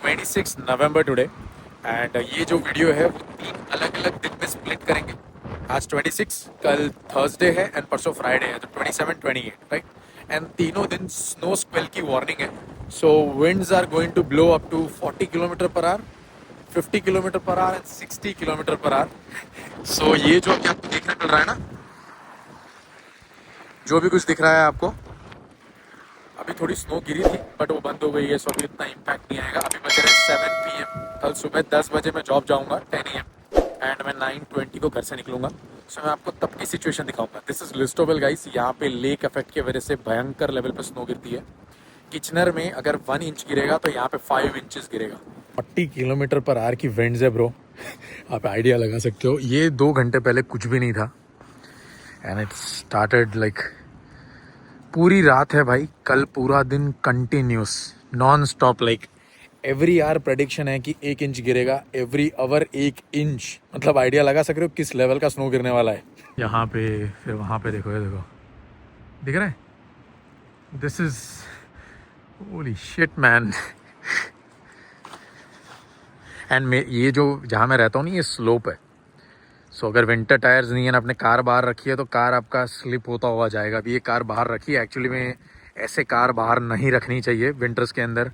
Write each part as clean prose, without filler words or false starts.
26 November today and ये जो video है वो 3 अलग अलग दिन में स्प्लिट करेंगे। आज 26, कल थर्सडे है एंड परसों फ्राइडे है, तो 27 28 राइट। एंड तीनों दिन स्नो स्क्वेल की वार्निंग है। So winds are going to blow up to 40 kilometre per hour, 50 kilometre per hour and 60 kilometre per hour. So ये जो अभी आपको देखने मिल रहा है ना, जो भी कुछ दिख रहा है आपको, अभी थोड़ी स्नो गिरी थी बट वो बंद हो गई है, सो अभी इतना इम्पैक्ट नहीं आएगा। अभी बज रहे 7 PM। कल सुबह 10 बजे मैं जॉब जाऊंगा 10 AM एंड मैं 9:20 को घर से निकलूंगा। सो मैं आपको तब की सिचुएशन दिखाऊंगा। This is Listowel guys. यहाँ पे लेक इफेक्ट की वजह से भयंकर लेवल पे स्नो गिरती है। किचनर में अगर 1 इंच गिरेगा तो यहाँ पे 5 इंचेस गिरेगा। 40 किलोमीटर पर आवर की विंड्स है ब्रो। आप आइडिया लगा सकते हो। ये 2 घंटे पहले कुछ भी नहीं था एंड इट स्टार्टेड लाइक पूरी रात है भाई। कल पूरा दिन continuous non stop, like every hour prediction है कि 1 इंच गिरेगा, एवरी आवर 1 इंच। मतलब आइडिया लगा सक रहे हो किस लेवल का स्नो गिरने वाला है। यहाँ पे फिर वहाँ पे देखो, ये देखो दिख रहा है। This is holy shit man. And ये जो जहाँ मैं रहता हूँ ना, ये स्लोप है। सो अगर विंटर टायर्स नहीं है ना, अपने कार बाहर रखी है तो कार आपका स्लिप होता हुआ जाएगा। अभी ये कार बाहर रखी है, एक्चुअली में ऐसे कार बाहर नहीं रखनी चाहिए विंटर्स के अंदर।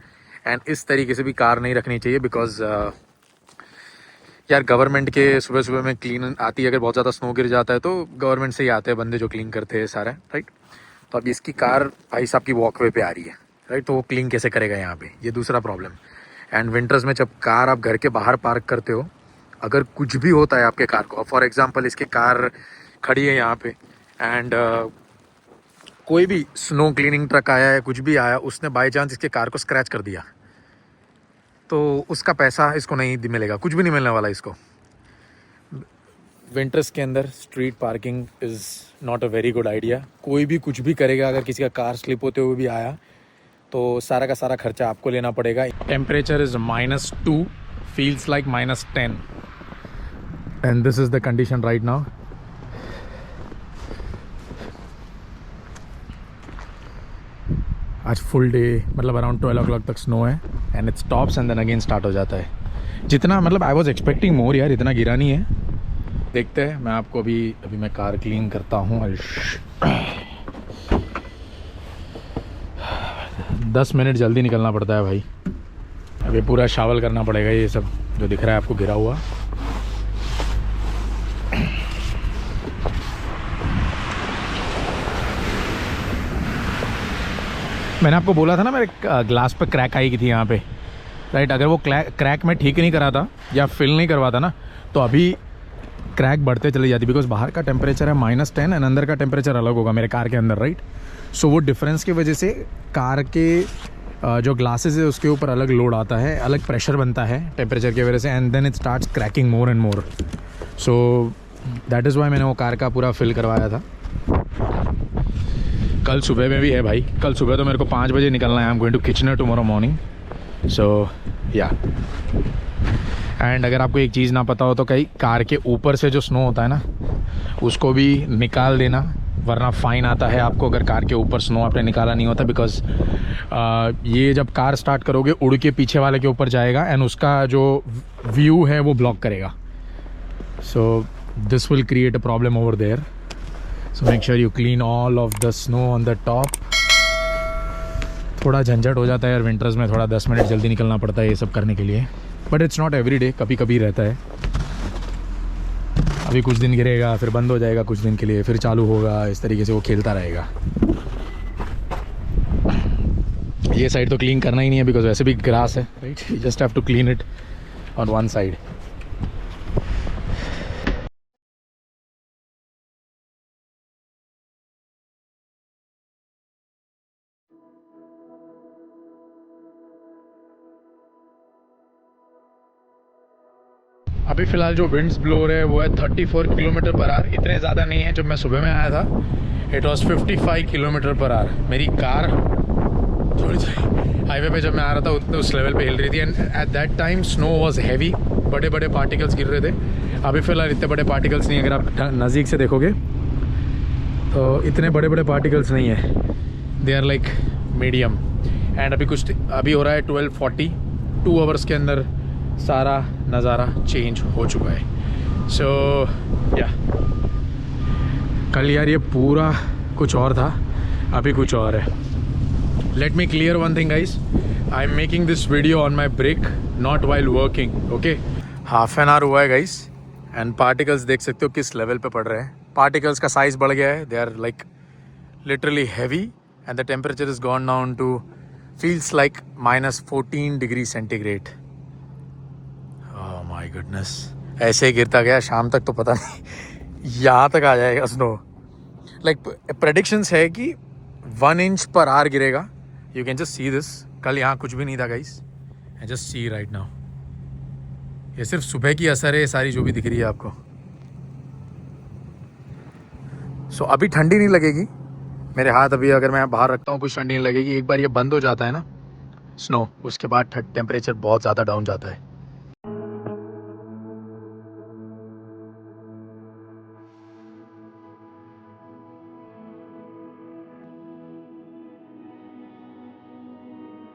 एंड इस तरीके से भी कार नहीं रखनी चाहिए बिकॉज यार गवर्नमेंट के सुबह सुबह में क्लीन आती है। अगर बहुत ज़्यादा स्नो गिर जाता है तो गवर्नमेंट से ही आते हैं बंदे जो क्लीन करते हैं सारा, राइट। तो अब इसकी कार भाई साहब की वॉकवे पे आ रही है, राइट। तो वो क्लीन कैसे करेगा यहाँ पे, ये दूसरा प्रॉब्लम। एंड विंटर्स में जब कार आप घर के बाहर पार्क करते हो, अगर कुछ भी होता है आपके कार को, फॉर एग्जांपल इसकी कार खड़ी है यहाँ पे एंड कोई भी स्नो क्लीनिंग ट्रक आया है, कुछ भी आया, उसने बाय चांस इसके कार को स्क्रैच कर दिया तो उसका पैसा इसको नहीं मिलेगा, कुछ भी नहीं मिलने वाला इसको। विंटर्स के अंदर street parking is not a very good idea. कोई भी कुछ भी करेगा, अगर किसी का कार स्लिप होते हुए भी आया तो सारा का सारा खर्चा आपको लेना पड़ेगा। Temperature is -2, feels like -10 and this is the condition right now. आज फुल डे मतलब अराउंड 12 o'clock तक स्नो है and it stops and then again start हो जाता है। जितना मतलब आई वाज एक्सपेक्टिंग मोर यार, इतना गिरा नहीं है। देखते हैं। मैं आपको अभी मैं कार क्लीन करता हूँ। 10 मिनट जल्दी निकलना पड़ता है भाई। अभी पूरा शावल करना पड़ेगा ये सब जो दिख रहा है आपको गिरा हुआ। मैंने आपको बोला था ना मेरे ग्लास पे क्रैक आई की थी यहाँ पे, राइट। अगर वो क्रैक मैं ठीक नहीं करा था या फिल नहीं करवाता ना तो अभी क्रैक बढ़ते चली जाती, बिकॉज बाहर का टेम्परेचर है -10 एंड अंदर का टेम्परेचर अलग होगा मेरे कार के अंदर, राइट। सो वो डिफरेंस की वजह से कार के जो ग्लासेस है उसके ऊपर अलग लोड आता है, अलग प्रेशर बनता है टेम्परेचर की वजह से and then it starts cracking more and more. So that is why मैंने वो कार का पूरा फिल करवाया था। कल सुबह में भी है भाई। कल सुबह तो मेरे को 5 बजे निकलना है। I am going to Kitchener tomorrow morning. So yeah and अगर आपको एक चीज़ ना पता हो तो कहीं कार के ऊपर से जो स्नो होता है ना उसको भी निकाल देना, वरना फ़ाइन आता है आपको अगर कार के ऊपर स्नो आपने निकाला नहीं होता। बिकॉज ये जब कार स्टार्ट करोगे उड़ के पीछे वाले के ऊपर जाएगा एंड उसका जो व्यू है वो ब्लॉक करेगा। So this will create a problem over there. So make sure you clean all of the snow on the top. थोड़ा झंझट हो जाता है यार विंटर्स में, थोड़ा 10 मिनट जल्दी निकलना पड़ता है ये सब करने के लिए, but it's not every day, कभी कभी रहता है। अभी कुछ दिन गिरेगा फिर बंद हो जाएगा कुछ दिन के लिए, फिर चालू होगा, इस तरीके से वो खेलता रहेगा। ये साइड तो क्लीन करना ही नहीं है बिकॉज वैसे भी ग्रास है, right. You just have to clean it on one side. अभी फ़िलहाल जो विंड्स ब्लोर है वो है 34 किलोमीटर पर आवर। इतने ज़्यादा नहीं है। जब मैं सुबह में आया था it was 55 kilometre per our. मेरी कार थोड़ी हाईवे पे जब मैं आ रहा था उतने उस लेवल पे हिल रही थी and at that time snow was heavy, बड़े बड़े पार्टिकल्स गिर रहे थे। अभी फ़िलहाल इतने बड़े पार्टिकल्स नहीं, अगर आप नज़दीक से देखोगे तो इतने बड़े बड़े पार्टिकल्स नहीं है, they are like medium. And अभी हो रहा है 12:40 2 आवर्स के अंदर सारा नज़ारा चेंज हो चुका है। सो या कल यार ये पूरा कुछ और था, अभी कुछ और है। Let me clear one thing guys, I am making this video on my break, not while working. Okay, half an hour हुआ है गाइस एंड पार्टिकल्स देख सकते हो किस लेवल पे पड़ रहे हैं। पार्टिकल्स का साइज बढ़ गया है, they are like literally heavy and the temperature is gone down to feels like -14 degree centigrade. Oh my goodness, ऐसे ही गिरता गया, शाम तक तो पता नहीं यहाँ तक आ जाएगा स्नो। लाइक प्रेडिक्शंस है कि 1 इंच पर आवर गिरेगा। You can just see this, कल यहाँ कुछ भी नहीं था guys, and just see right now. ये सिर्फ सुबह की असर है, ये सारी जो भी दिख रही है आपको। सो अभी ठंडी नहीं लगेगी मेरे हाथ, अभी अगर मैं बाहर रखता हूँ कुछ ठंडी नहीं लगेगी। एक बार ये बंद हो जाता है ना स्नो, उसके बाद टेम्परेचर बहुत ज़्यादा डाउन जाता है।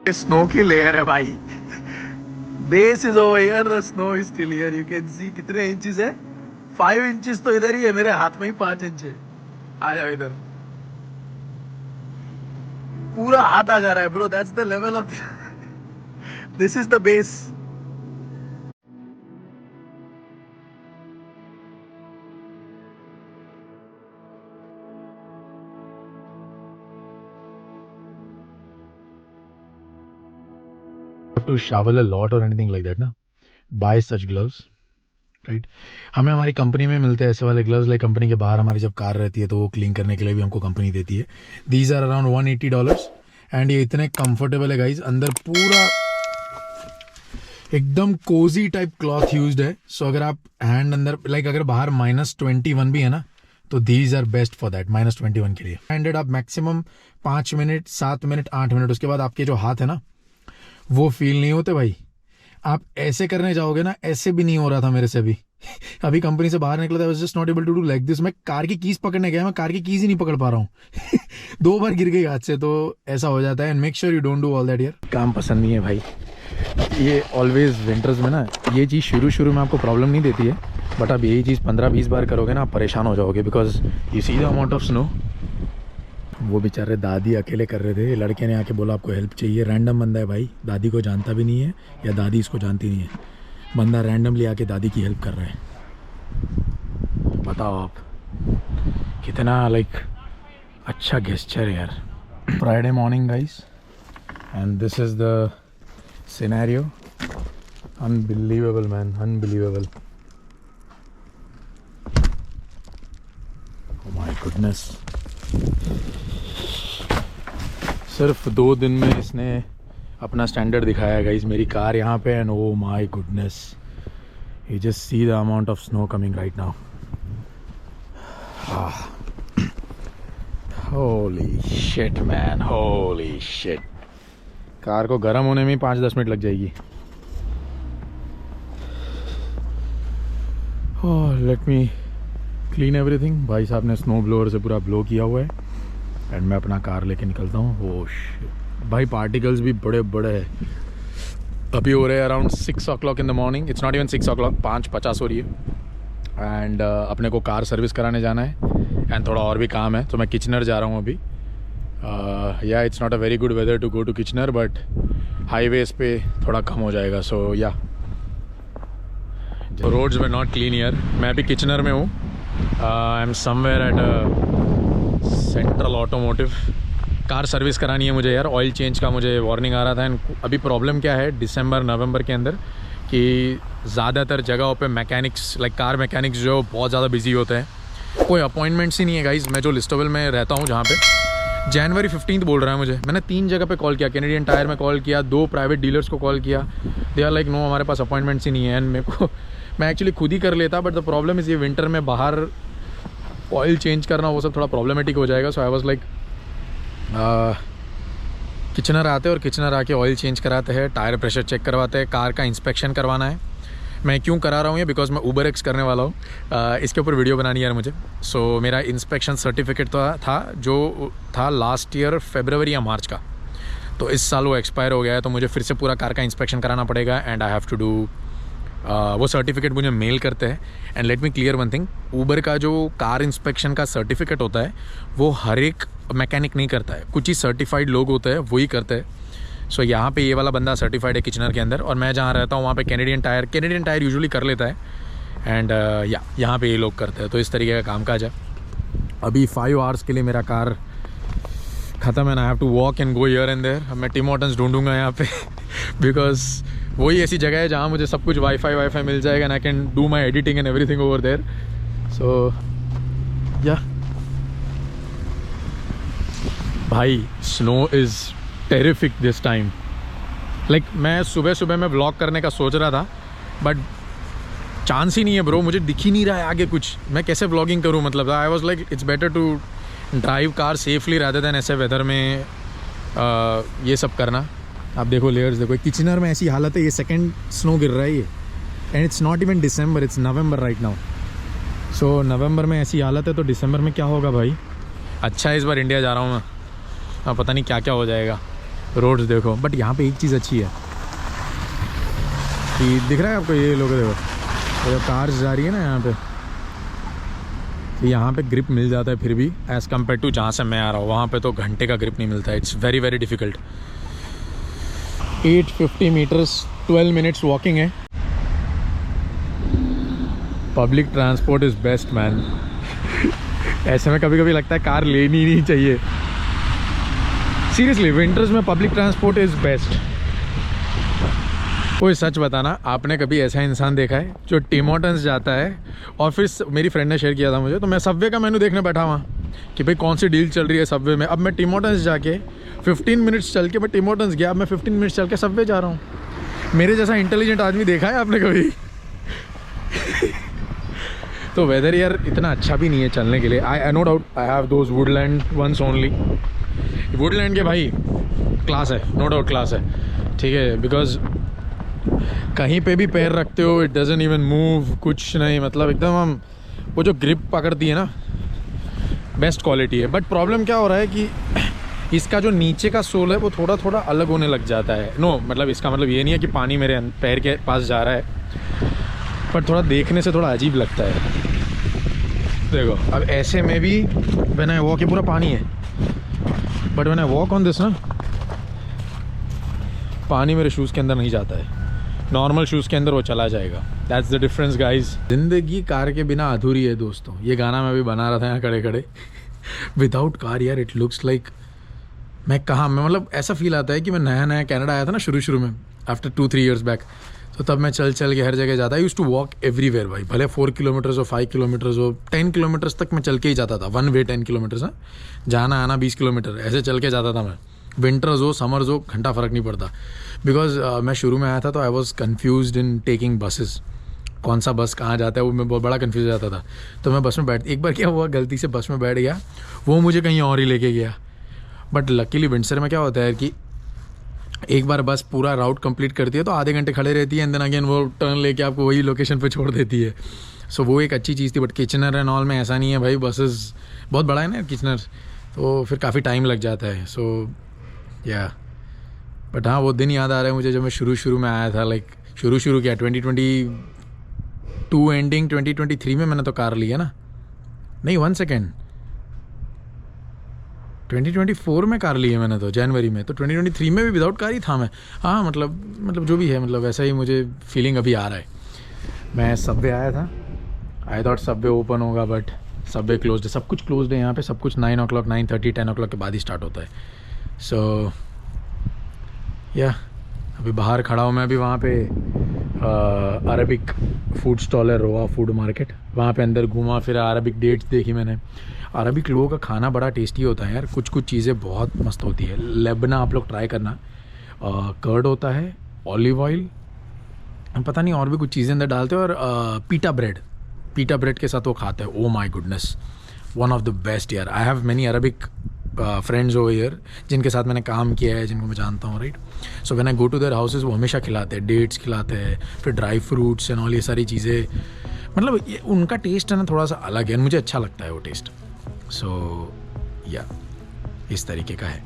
स्नो की लेयर है भाई, base is over here, the snow is still here. You can see कितने इंचेस है, 5 इंचेस तो इधर ही है, मेरे हाथ में ही 5 इंच है। आ जाओ इधर, पूरा हाथ आ जा रहा है bro, that's the level of this is the base. to shovel a lot or anything like that ना, buy such gloves, राइट। हमें हमारी कंपनी में मिलते हैं ऐसे वाले ग्लव्स। लाइक कंपनी के बाहर हमारी जब कार रहती है तो वो क्लीन करने के लिए भी हमको कंपनी देती है। दीज आर अराउंड $180 एंड ये इतने कंफर्टेबल है गाइज, अंदर पूरा एकदम कोजी टाइप क्लॉथ यूज्ड है। सो अगर आप हैंड अंदर लाइक अगर बाहर -21 भी है ना, तो these are best for that, -21 के लिए। हैंडेड आप मैक्सिमम 5 मिनट, 7 मिनट, 8 मिनट, उसके बाद आपके जो हाथ है ना वो फील नहीं होते भाई। आप ऐसे करने जाओगे ना, ऐसे भी नहीं हो रहा था मेरे से अभी अभी कंपनी से बाहर निकला था, was just not able to do like this. मैं कार की कीज पकड़ने गया, मैं कार की कीज ही नहीं पकड़ पा रहा हूँ 2 बार गिर गई हाथ से, तो ऐसा हो जाता है। And make sure you don't do all that यार। काम पसंद नहीं है भाई, ये ऑलवेज विंटर्स में ना ये चीज़ शुरू में आपको प्रॉब्लम नहीं देती है, बट आप यही चीज़ 15-20 बार करोगे ना, आप परेशान हो जाओगे। Because you see the amount of snow. वो बेचारे दादी अकेले कर रहे थे, लड़के ने आके बोला आपको हेल्प चाहिए। रैंडम बंदा है भाई, दादी को जानता भी नहीं है या दादी इसको जानती नहीं है, बंदा रैंडमली आके दादी की हेल्प कर रहा है। बताओ आप कितना लाइक अच्छा गेस्चर है यार। Friday morning guys and this is the scenario. Unbelievable man, unbelievable. Oh my goodness, सिर्फ 2 दिन में इसने अपना स्टैंडर्ड दिखाया है गाइस। मेरी कार यहाँ पे and oh my goodness, you just see the amount of snow coming right now. Holy shit man, holy shit. Car को गर्म होने में 5-10 मिनट लग जाएगी। Let me clean everything. भाई साहब ने स्नो ब्लोअर से पूरा ब्लो किया हुआ है एंड मैं अपना कार लेके निकलता हूँ। ओह भाई पार्टिकल्स भी बड़े बड़े हैं। अभी हो रहे हैं around 6 o'clock in the morning, it's not even 6 o'clock, 5:50 हो रही है। एंड अपने को कार सर्विस कराने जाना है एंड थोड़ा और भी काम है, तो मैं किचनर जा रहा हूँ अभी। Yeah it's not a very good weather to go to Kitchener, but highways पे थोड़ा कम हो जाएगा। So yeah roads were not clean here. मैं अभी किचनर में हूँ, I am somewhere at Central Automotive. Car service करानी है मुझे यार, ऑयल चेंज का मुझे वार्निंग आ रहा था। एंड अभी प्रॉब्लम क्या है दिसंबर नवंबर के अंदर कि ज़्यादातर जगहों पे मैकेनिक्स लाइक कार मैकेनिक्स जो बहुत ज़्यादा बिजी होते हैं। कोई अपॉइंटमेंट्स ही नहीं है गाइज। मैं जो लिस्टोविल में रहता हूँ जहाँ पे, जनवरी 15 बोल रहा है मुझे। मैंने 3 जगह पे कॉल किया, कैनेडियन टायर में कॉल किया, 2 प्राइवेट डीलर्स को कॉल किया। दे आर लाइक नो, हमारे पास अपॉइंटमेंट्स ही नहीं है। एंड मेरे को मैं एक्चुअली खुद ही कर लेता, बट द प्रॉब्लम इज़ ये विंटर में बाहर ऑयल चेंज करना वो सब थोड़ा प्रॉब्लमेटिक हो जाएगा। सो आई वाज लाइक किचनर आते हैं और किचनर आके ऑयल चेंज कराते हैं, टायर प्रेशर चेक करवाते हैं, कार का इंस्पेक्शन करवाना है। मैं क्यों करा रहा हूँ ये, बिकॉज मैं उबर एक्स करने वाला हूँ। इसके ऊपर वीडियो बनानी है यार मुझे। सो मेरा इंस्पेक्शन सर्टिफिकेट था जो था लास्ट ईयर फरवरी या मार्च का, तो इस साल वो एक्सपायर हो गया है, तो मुझे फिर से पूरा कार का इंस्पेक्शन कराना पड़ेगा and I have to do वो सर्टिफिकेट मुझे मेल करते हैं। And let me clear one thing, Uber का जो कार इंस्पेक्शन का सर्टिफिकेट होता है वो हर एक मैकेनिक नहीं करता है, कुछ ही सर्टिफाइड लोग होते हैं वही करते हैं। सो यहाँ पे ये वाला बंदा सर्टिफाइड है किचनर के अंदर, और मैं जहाँ रहता हूँ वहाँ पे कैनेडियन टायर यूजुअली कर लेता है एंड यहाँ पे ये लोग करते हैं। तो इस तरीके का काम काज है। अभी 5 आवर्स के लिए मेरा कार ख़त्म है, I have to walk and go here and there. अब मैं टिम हॉर्टन्स ढूंढूंगा यहाँ पे बिकॉज वही ऐसी जगह है जहाँ मुझे सब कुछ वाईफाई मिल जाएगा and I can do my editing and everything over there. So yeah भाई snow is terrific this time. Like मैं सुबह में व्लॉग करने का सोच रहा था बट चांस ही नहीं है ब्रो, मुझे दिख ही नहीं रहा है आगे कुछ, मैं कैसे व्लॉगिंग करूँ। मतलब I was like it's better to drive car safely rather than ऐसे वेदर में ये सब करना। आप देखो लेयर्स देखो, किचनर में ऐसी हालत है, ये सेकंड स्नो गिर रहा है ये, and it's not even December, it's November right now. So नवंबर में ऐसी हालत है तो दिसंबर में क्या होगा भाई। अच्छा है इस बार इंडिया जा रहा हूँ मैं, हाँ पता नहीं क्या क्या हो जाएगा। रोड्स देखो, बट यहाँ पे एक चीज़ अच्छी है कि दिख रहा है आपको, ये लोग देखो तो कार्स जा रही है ना यहाँ पे, तो यहाँ पे ग्रिप मिल जाता है फिर भी एज़ कम्पेयर टू जहाँ से मैं आ रहा हूँ, वहाँ पे तो घंटे का ग्रिप नहीं मिलता है। It's very very difficult. 850 metres 12 minutes walking है। Public transport is best man. ऐसे में कभी कभी लगता है कार लेनी नहीं चाहिए सीरियसली। विंटर्स में पब्लिक ट्रांसपोर्ट इज़ बेस्ट। कोई सच बताना, आपने कभी ऐसा इंसान देखा है जो टिम हॉर्टन्स जाता है और फिर मेरी फ्रेंड ने शेयर किया था मुझे, तो मैं सबवे का मेनू देखने बैठा वहाँ कि भाई कौन सी डील चल रही है सबवे में। अब मैं टिम हॉर्टन्स जाके 15 मिनट्स चल के मैं टिम हॉर्टन्स गया, अब मैं 15 मिनट्स चल के सबवे जा रहा हूँ। मेरे जैसा इंटेलिजेंट आदमी देखा है आपने कभी? तो वेदर यार इतना अच्छा भी नहीं है चलने के लिए। I no doubt I have those Woodland ones only. Woodland के भाई क्लास है, नो डाउट क्लास है, ठीक है, बिकॉज कहीं पे भी पैर रखते हो इट डजंट इवन मूव, कुछ नहीं, मतलब एकदम हम वो जो ग्रिप पकड़ती है ना, बेस्ट क्वालिटी है। बट प्रॉब्लम क्या हो रहा है कि इसका जो नीचे का सोल है वो थोड़ा थोड़ा अलग होने लग जाता है। नो मतलब इसका मतलब ये नहीं है कि पानी मेरे पैर के पास जा रहा है, पर थोड़ा देखने से थोड़ा अजीब लगता है। देखो अब ऐसे में भी व्हेन आई वॉक, ये पूरा पानी है, but when I walk on this ना, पानी मेरे शूज़ के अंदर नहीं जाता है, नॉर्मल शूज़ के अंदर वो चला जाएगा। That's the difference guys. ज़िंदगी कार के बिना अधूरी है दोस्तों। ये गाना मैं भी बना रहा था यहाँ खड़े खड़े। विदाउट कार यार इट लुक्स लाइक मैं कहाँ, मैं मतलब ऐसा फील आता है कि मैं नया कनाडा आया था ना शुरू में, आफ्टर 2-3 ईयर्स बैक, तो तब मैं चल के हर जगह जाता। I used to walk everywhere भाई, भले 4 किलोमीटर्स हो, 5 किलोमीटर्स हो, 10 किलोमीटर्स तक मैं चल के ही जाता था। 1 वे 10 किलोमीटर्स, हाँ, जाना आना 20 किलोमीटर ऐसे चल के जाता था मैं। विंटर्स हो समर्स हो घंटा फ़र्क नहीं पड़ता, बिकॉज मैं शुरू में आया था तो I was confuse in taking buses, कौन सा बस कहाँ जाता है वो मैं बहुत बड़ा कन्फ्यूज हो जाता था। तो मैं बस में एक बार क्या हुआ, गलती से बस में बैठ गया, वो मुझे कहीं और ही लेके गया। बट लकीली विंटर में क्या होता है कि एक बार बस पूरा राउट कंप्लीट करती है तो आधे घंटे खड़े रहती है एंड देन अगेन वो टर्न लेके आपको वही लोकेशन पे छोड़ देती है। सो वो एक अच्छी चीज़ थी। बट किचनर एंड ऑल में ऐसा नहीं है भाई, बसेस बहुत बड़ा है ना किचनर, तो फिर काफ़ी टाइम लग जाता है। सो या बट हाँ वो दिन याद आ रहा है मुझे जब मैं शुरू में आया था। लाइक शुरू क्या 2022 एंडिंग 2023 में मैंने तो कार लिया ना, नहीं 1 सेकेंड 2024 में कार ली है मैंने तो जनवरी में, तो 2023 में भी विदाउट कार ही था मैं। हाँ मतलब जो भी है, मतलब वैसा ही मुझे फीलिंग अभी आ रहा है। मैं सबवे आया था, आई थॉट सबवे ओपन होगा बट सबवे क्लोज्ड है, सब कुछ क्लोज्ड है यहाँ पे। सब कुछ 9 o'clock 9:30 10 o'clock के बाद ही स्टार्ट होता है। सो या अभी बाहर खड़ा हूँ मैं अभी, वहाँ पे अरबिक फूड स्टॉल है, रोआ फूड मार्केट, वहाँ पे अंदर घूमा फिर अरबिक डेट्स देखी मैंने। अरबिक लोगों का खाना बड़ा टेस्टी होता है यार, कुछ चीज़ें बहुत मस्त होती है। लेबना आप लोग ट्राई करना, कर्ड होता है, ऑलिव ऑयल, पता नहीं और भी कुछ चीज़ें अंदर डालते हैं, और पीटा ब्रेड के साथ वो खाते हैं। Oh my goodness, one of the best यार। I have many Arabic friends over here जिनके साथ मैंने काम किया है, जिनको मैं जानता हूँ, right. So when I go to their houses वो हमेशा खिलाते हैं, डेट्स खिलाते हैं, फिर ड्राई फ्रूट्स एंड ऑल ये सारी चीज़ें। मतलब उनका टेस्ट है ना थोड़ा सा अलग है, मुझे अच्छा लगता है वो टेस्ट। सो या इस तरीके का है।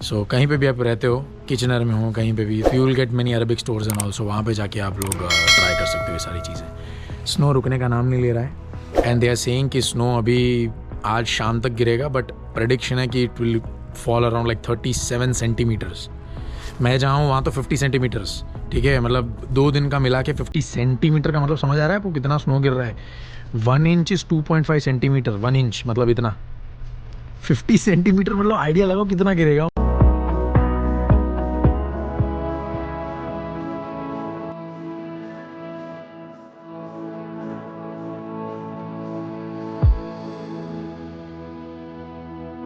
सो कहीं पे भी आप रहते हो, किचनर में हो, कहीं पे भी, you will get many Arabic stores and also, वहाँ पे जाके आप लोग ट्राई कर सकते हो ये सारी चीज़ें। स्नो रुकने का नाम नहीं ले रहा है एंड दे आर सेइंग कि स्नो अभी आज शाम तक गिरेगा, बट प्रेडिक्शन है कि it will fall around like 37 centimetres. मैं जहाँ हूँ वहाँ तो 50 सेंटीमीटर्स, ठीक है, मतलब 2 दिन का मिला के 50 सेंटीमीटर का मतलब समझ आ रहा है आपको कितना स्नो गिर रहा है। 1 इंच इज़ 2.5 सेंटीमीटर, 1 इंच मतलब इतना, 50 सेंटीमीटर मतलब आइडिया लगाओ कितना गिरेगा।